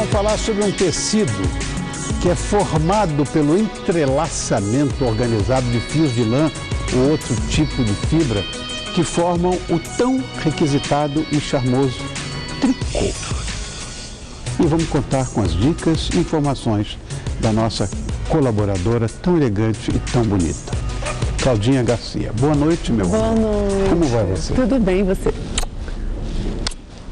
vamos falar sobre um tecido que é formado pelo entrelaçamento organizado de fios de lã ou outro tipo de fibra que formam o tão requisitado e charmoso tricô. E vamos contar com as dicas e informações da nossa colaboradora tão elegante e tão bonita, Claudinha Garcia. Boa noite, meu amor. Boa noite. Como vai você? Tudo bem, você?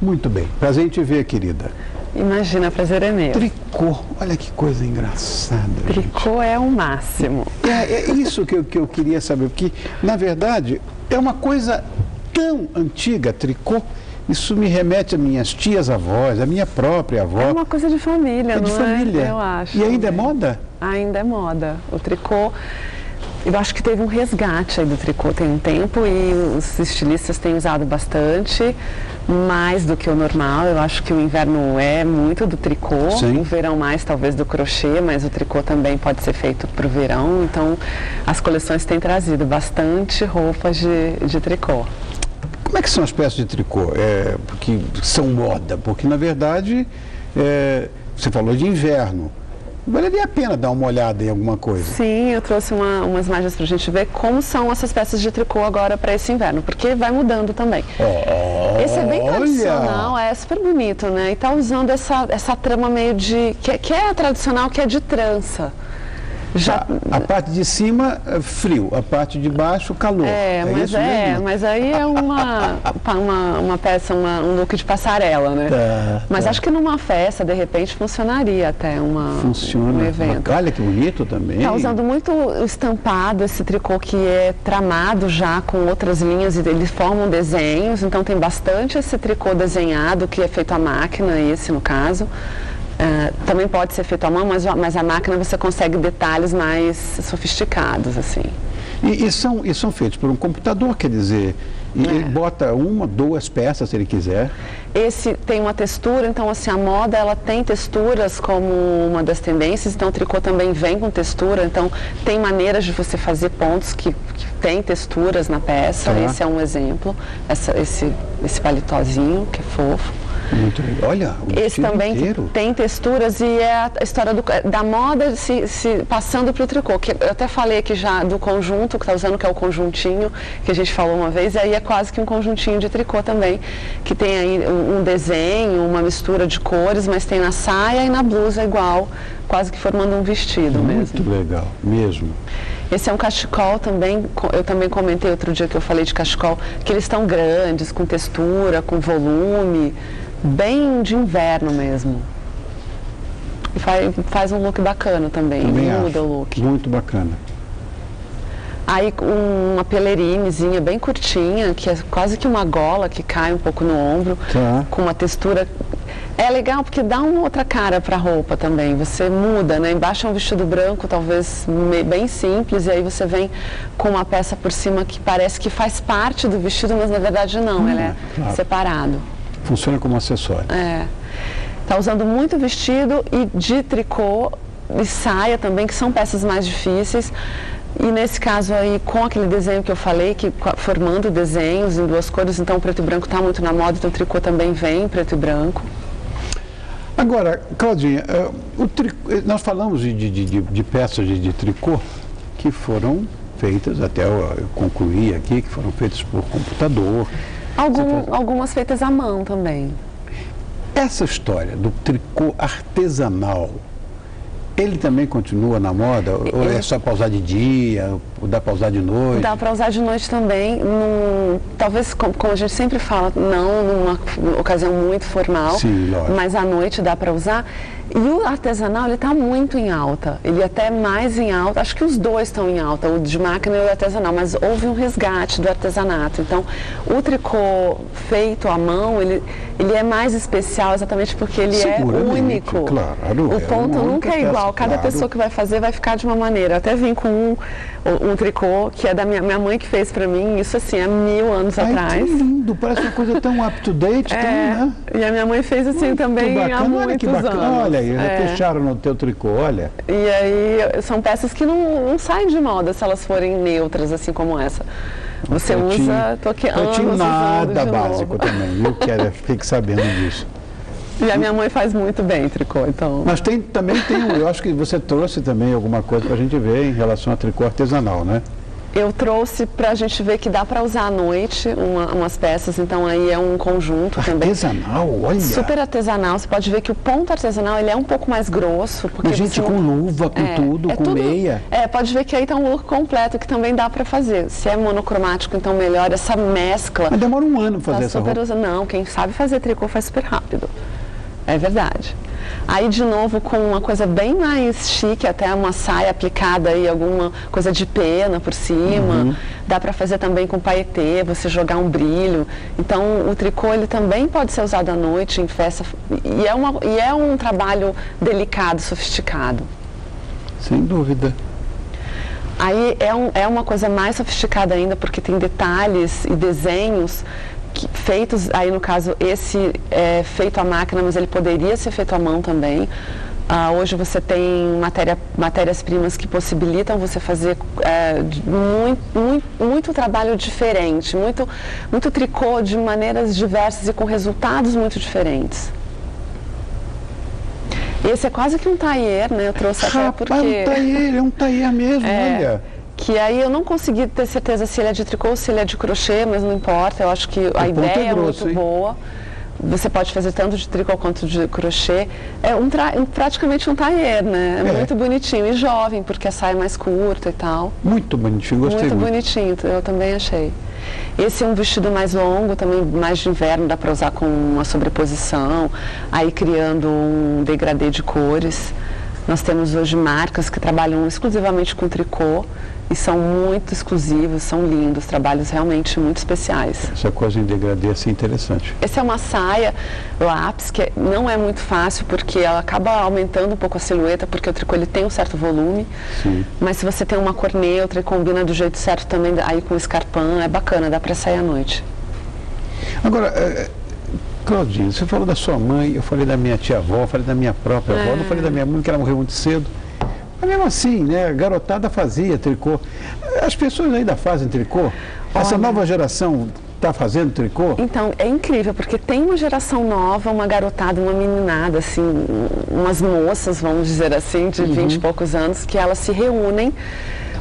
Muito bem. Prazer em te ver, querida. Imagina, prazer é meu. Tricô, olha que coisa engraçada. Tricô gente. é o máximo. É isso que eu queria saber, porque, na verdade, é uma coisa tão antiga, tricô. Isso me remete a minhas tias-avós, a minha própria avó. É uma coisa de família, É de não família. é? Eu acho. E ainda é moda? Ainda é moda. O tricô, eu acho que teve um resgate aí do tricô tem um tempo e os estilistas têm usado bastante, mais do que o normal. Eu acho que o inverno é muito do tricô, Sim. o verão mais talvez do crochê, mas o tricô também pode ser feito para o verão. Então, as coleções têm trazido bastante roupas de tricô. Como é que são as peças de tricô? Porque são moda, porque na verdade, você falou de inverno. Valeria a pena dar uma olhada em alguma coisa. Sim, eu trouxe umas imagens para a gente ver como são essas peças de tricô agora para esse inverno, porque vai mudando também. Esse é bem tradicional, é super bonito, né? E tá usando essa trama meio de... que é tradicional, que é de trança. Já... A parte de cima, frio. A parte de baixo, calor. Mas aí é uma peça, um look de passarela, né? Mas acho que numa festa, de repente, funcionaria até um evento. Olha que bonito também. Tá usando muito o estampado, esse tricô que é tramado já com outras linhas e eles formam desenhos, então tem bastante esse tricô desenhado que é feito à máquina, esse no caso. Também pode ser feito à mão, mas a máquina você consegue detalhes mais sofisticados, assim. E são feitos por um computador, quer dizer, ele bota uma, duas peças, se ele quiser. Esse tem uma textura, então assim, a moda ela tem texturas como uma das tendências, então o tricô também vem com textura, então tem maneiras de você fazer pontos que tem texturas na peça, esse é um exemplo, esse paletózinho que é fofo. Muito legal. Olha, esse também tem texturas e é a história da moda se passando para o tricô. Que eu até falei aqui já do conjunto que está usando, que é o conjuntinho, que a gente falou uma vez, e aí é quase que um conjuntinho de tricô também, que tem aí um desenho, uma mistura de cores, mas tem na saia e na blusa igual, quase que formando um vestido mesmo. Muito legal, mesmo. Esse é um cachecol também, eu também comentei outro dia que eu falei de cachecol, que eles estão grandes, com textura, com volume, bem de inverno mesmo. E faz um look bacana também muda o look. Muito bacana. Aí uma pelerinezinha bem curtinha, que é quase que uma gola que cai um pouco no ombro, com uma textura... É legal porque dá uma outra cara para a roupa também, você muda, né? Embaixo é um vestido branco, talvez bem simples, e aí você vem com uma peça por cima que parece que faz parte do vestido, mas na verdade não, ela é separado. Funciona como acessório. Tá usando muito vestido e de tricô e saia também, que são peças mais difíceis. E nesse caso aí, com aquele desenho que eu falei, formando desenhos em duas cores, então o preto e branco está muito na moda, então o tricô também vem em preto e branco. Agora, Claudinha, nós falamos de peças de tricô que foram feitas, até eu concluí aqui, que foram feitas por computador. Algumas feitas à mão também. Essa história do tricô artesanal, ele também continua na moda? Ou é só para usar de dia, ou dá para usar de noite? Dá para usar de noite também, talvez, como a gente sempre fala, não numa ocasião muito formal, sim, mas à noite dá para usar. E o artesanal, ele está muito em alta, ele até mais em alta, acho que os dois estão em alta, o de máquina e o artesanal, mas houve um resgate do artesanato. Então, o tricô feito à mão, ele é mais especial exatamente porque ele é único. Claro, o ponto nunca é igual, cada pessoa que vai fazer vai ficar de uma maneira. Eu até vim com um tricô que é da minha mãe que fez para mim, isso assim, há 1000 anos atrás. Que lindo, parece uma coisa tão up-to-date, né? E a minha mãe fez assim muito também há muitos anos. Olha aí, fecharam no teu tricô, olha. E aí, são peças que não saem de moda se elas forem neutras, assim como essa. Você usa, tô aqui anos usando de novo. Nada básico também, eu fique sabendo disso. E a minha mãe faz muito bem tricô, então... Mas também tem, eu acho que você trouxe também alguma coisa para a gente ver em relação a tricô artesanal, né? Eu trouxe para a gente ver que dá para usar à noite umas peças, então aí é um conjunto também. Artesanal, olha! Super artesanal, você pode ver que o ponto artesanal ele é um pouco mais grosso. Porque mas gente, com luva, com tudo, meia. Pode ver que aí tá um look completo que também dá para fazer. Se é monocromático, então melhor essa mescla. Mas demora um ano para fazer essa roupa. Não, quem sabe fazer tricô faz super rápido. É verdade. Aí, de novo, com uma coisa bem mais chique, até uma saia aplicada aí, alguma coisa de pena por cima. Dá para fazer também com paetê, você jogar um brilho. Então, o tricô, ele também pode ser usado à noite, em festa. E é um trabalho delicado, sofisticado. Sem dúvida. Aí, é uma coisa mais sofisticada ainda, porque tem detalhes e desenhos feitos, aí no caso esse é feito à máquina, mas ele poderia ser feito à mão também. Hoje você tem matérias-primas que possibilitam você fazer muito trabalho diferente, muito tricô de maneiras diversas e com resultados muito diferentes. Esse é quase que um tailleur, né? Eu trouxe até porque... é um tailleur mesmo, olha. Que aí eu não consegui ter certeza se ele é de tricô ou se ele é de crochê, mas não importa, eu acho que a ideia é muito boa. Você pode fazer tanto de tricô quanto de crochê. É praticamente um tailleur, né? É muito bonitinho e jovem, porque a saia é mais curta e tal. Muito bonitinho, gostei muito. Muito bonitinho, eu também achei. Esse é um vestido mais longo, também mais de inverno, dá para usar com uma sobreposição, aí criando um degradê de cores. Nós temos hoje marcas que trabalham exclusivamente com tricô e são muito exclusivos, são lindos, trabalhos realmente muito especiais. Essa coisa em degradê é assim interessante. Essa é uma saia lápis que não é muito fácil porque ela acaba aumentando um pouco a silhueta, porque o tricô ele tem um certo volume. Sim. Mas se você tem uma cor neutra e combina do jeito certo também, aí com escarpão, é bacana, dá para sair à noite. Agora, Claudinha, você falou da sua mãe, eu falei da minha tia-avó, falei da minha própria avó, não falei da minha mãe, que ela morreu muito cedo. Mas mesmo assim, né, a garotada fazia tricô. As pessoas ainda fazem tricô? Essa nova geração está fazendo tricô? Então, é incrível, porque tem uma geração nova, uma garotada, uma meninada, assim, umas moças, vamos dizer assim, de 20 e poucos anos, que elas se reúnem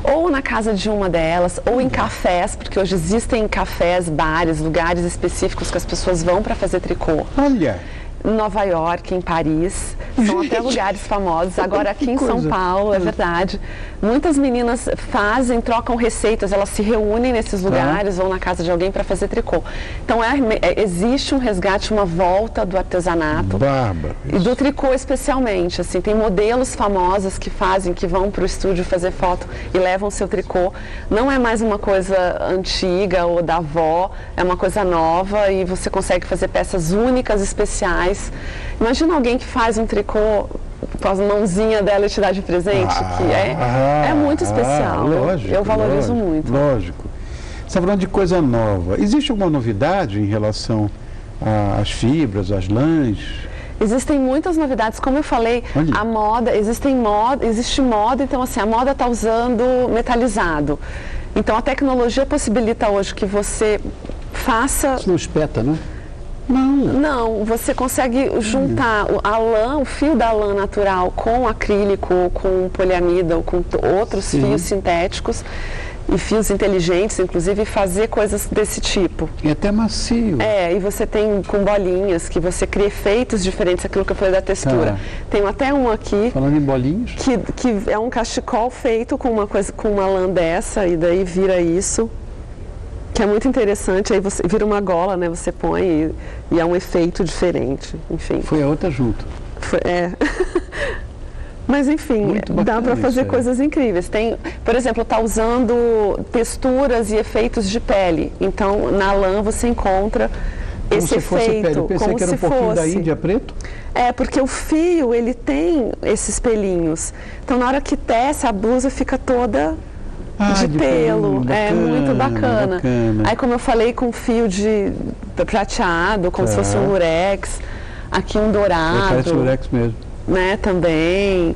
ou na casa de uma delas, ou em cafés, porque hoje existem cafés, bares, lugares específicos que as pessoas vão para fazer tricô. Olha! Em Nova York, em Paris, são até lugares famosos. Agora aqui em São Paulo, é verdade. Muitas meninas fazem, trocam receitas, elas se reúnem nesses lugares, vão na casa de alguém para fazer tricô. Então existe um resgate, uma volta do artesanato. Bárbaro. E do tricô especialmente, assim, tem modelos famosos que vão para o estúdio fazer foto e levam seu tricô. Não é mais uma coisa antiga ou da avó, é uma coisa nova e você consegue fazer peças únicas, especiais. Imagina alguém que faz um tricô com as mãozinhas dela e te dá de presente, que é muito especial. Lógico, eu valorizo muito. Lógico. Você está falando de coisa nova. Existe alguma novidade em relação às fibras, às lãs? Existem muitas novidades, como eu falei, a moda, existe moda, então assim, a moda está usando metalizado. Então a tecnologia possibilita hoje que você faça... Isso não espeta, né? Não, você consegue juntar a lã, o fio da lã natural com acrílico, ou com poliamida, ou com outros fios sintéticos e fios inteligentes, inclusive, fazer coisas desse tipo. E até macio. E você tem com bolinhas, que você cria efeitos diferentes, aquilo que eu falei da textura. Tenho até um aqui. Falando em bolinhos. Que é um cachecol feito com uma lã dessa, e daí vira isso. Que é muito interessante, aí você vira uma gola, né? Você põe e é um efeito diferente, enfim. Foi a outra junto. Mas enfim, dá para fazer coisas incríveis. Tem, por exemplo, tá usando texturas e efeitos de pele. Então, na lã você encontra esse efeito, como que era um pouquinho da Índia preto? Porque o fio, ele tem esses pelinhos. Então, na hora que tece, a blusa fica toda de pelo, bacana, muito bacana. Aí, como eu falei, com fio de prateado, como se fosse um lurex, aqui um dourado. Parece lurex mesmo. Né, também.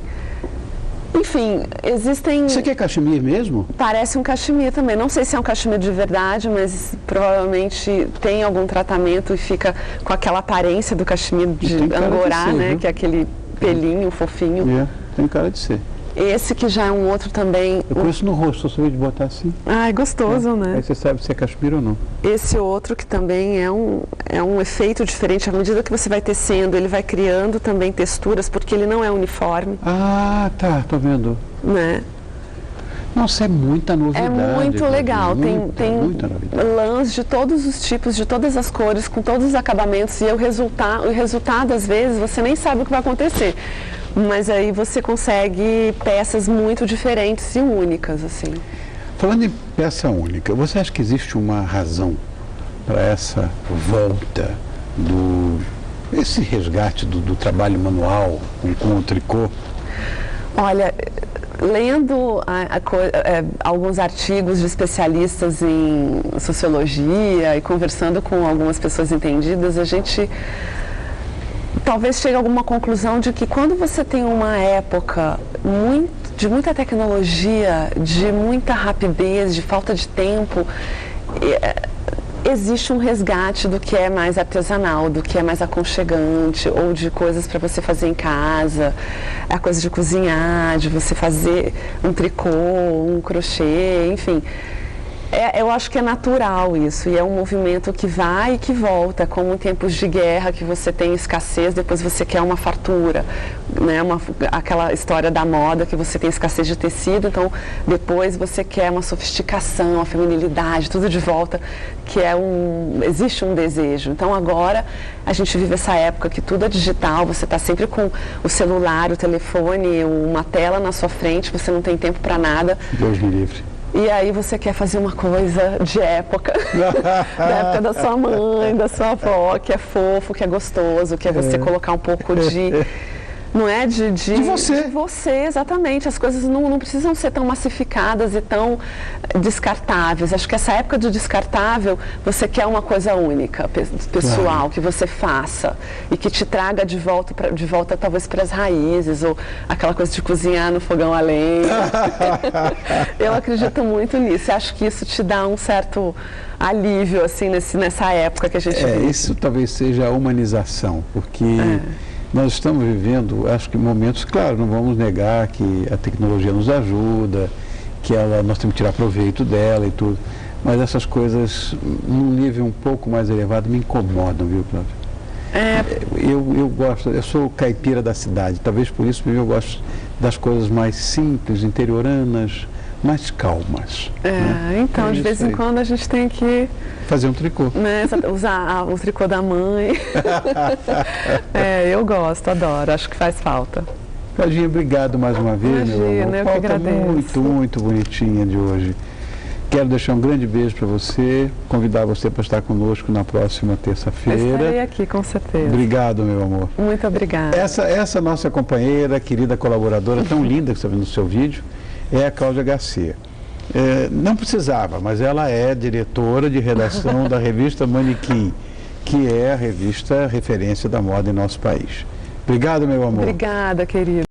Enfim, existem... Isso aqui é cachemir mesmo? Parece um cachemir também. Não sei se é um cachemir de verdade, mas provavelmente tem algum tratamento e fica com aquela aparência do cachemir de angorá, né? Viu? Que é aquele pelinho fofinho. Tem cara de ser. Esse que já é um outro também... Eu conheço no rosto, só sabia de botar assim. Ah, é gostoso, né? Aí você sabe se é cachemir ou não. Esse outro que também é um efeito diferente. À medida que você vai tecendo, ele vai criando também texturas, porque ele não é uniforme. Ah, tá, tô vendo. Né? Nossa, é muita novidade. É muito legal. Tem lãs de todos os tipos, de todas as cores, com todos os acabamentos. E o resultado, às vezes, você nem sabe o que vai acontecer. Mas aí você consegue peças muito diferentes e únicas, assim. Falando em peça única, você acha que existe uma razão para essa volta esse resgate do trabalho manual com o tricô? Olha, lendo alguns artigos de especialistas em sociologia e conversando com algumas pessoas entendidas, a gente talvez chegue a alguma conclusão de que quando você tem uma época de muita tecnologia, de muita rapidez, de falta de tempo, existe um resgate do que é mais artesanal, do que é mais aconchegante, ou de coisas para você fazer em casa, a coisa de cozinhar, de você fazer um tricô, um crochê, enfim. Eu acho que é natural isso, e é um movimento que vai e que volta, como em tempos de guerra, que você tem escassez, depois você quer uma fartura, né? Aquela história da moda, que você tem escassez de tecido, então depois você quer uma sofisticação, uma feminilidade, tudo de volta, que existe um desejo. Então agora a gente vive essa época que tudo é digital, você está sempre com o celular, o telefone, uma tela na sua frente, você não tem tempo para nada. Deus me livre. E aí você quer fazer uma coisa de época, da época da sua mãe, da sua avó, que é fofo, que é gostoso, que é você colocar um pouco de... Não é? De você. De você, exatamente. As coisas não precisam ser tão massificadas e tão descartáveis. Acho que essa época de descartável, você quer uma coisa única, pessoal, claro, que você faça e que te traga de volta talvez para as raízes, ou aquela coisa de cozinhar no fogão a lenha. Eu acredito muito nisso. Acho que isso te dá um certo alívio, assim, nessa época que a gente vive. Isso talvez seja a humanização, porque... Nós estamos vivendo, acho que momentos, claro, não vamos negar que a tecnologia nos ajuda, que nós temos que tirar proveito dela e tudo, mas essas coisas, num nível um pouco mais elevado, me incomodam, viu, Cláudia? Eu gosto, eu sou caipira da cidade, talvez por isso eu gosto das coisas mais simples, interioranas, mais calmas. Né? Então, de vez em quando a gente tem que... fazer um tricô. Né? Usar o tricô da mãe. Eu gosto, adoro, acho que faz falta. Claudinha, obrigado mais uma vez, meu amor. Eu que agradeço. Muito, muito bonitinha de hoje. Quero deixar um grande beijo para você, convidar você para estar conosco na próxima terça-feira. Eu estarei aqui, com certeza. Obrigado, meu amor. Muito obrigada. Essa nossa companheira, querida colaboradora, tão linda que você está vendo no seu vídeo, é a Cláudia Garcia. Não precisava, mas ela é diretora de redação da revista Manequim, que é a revista referência da moda em nosso país. Obrigado, meu amor. Obrigada, querido.